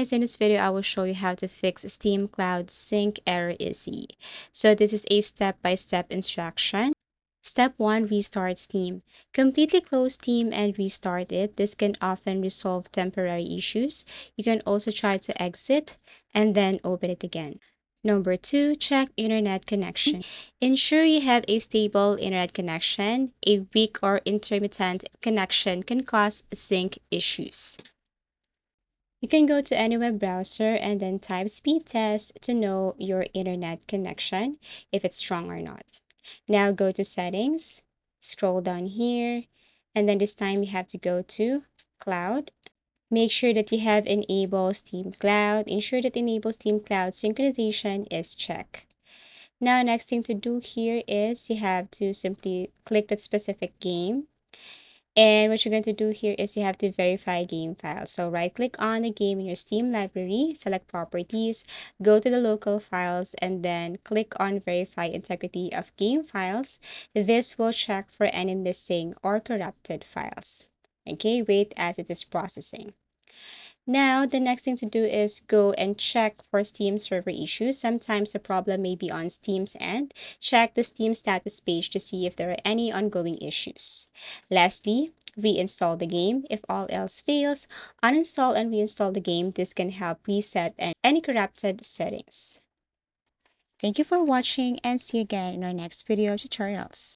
guys, in this video, I will show you how to fix Steam Cloud Sync error easy. So this is a step-by-step instruction. Step 1, restart Steam. Completely close Steam and restart it. This can often resolve temporary issues. You can also try to exit and then open it again. Number 2, check internet connection. Ensure you have a stable internet connection. A weak or intermittent connection can cause sync issues. You can go to any web browser and then type speed test to know your internet connection, if it's strong or not. Now go to settings, scroll down here, and then this time you have to go to cloud. Make sure that you have enabled Steam Cloud. Ensure that enable Steam Cloud synchronization is checked. Now, next thing to do here is you have to simply click that specific game. And what you're going to do here is you have to verify game files. So right click on the game in your Steam library, select properties, go to the local files, and then click on verify integrity of game files. This will check for any missing or corrupted files. Okay, wait as it is processing. Now, the next thing to do is go and check for Steam server issues. Sometimes the problem may be on Steam's end. Check the Steam status page to see if there are any ongoing issues. Lastly, reinstall the game. If all else fails, uninstall and reinstall the game. This can help reset any corrupted settings. Thank you for watching and see you again in our next video tutorials.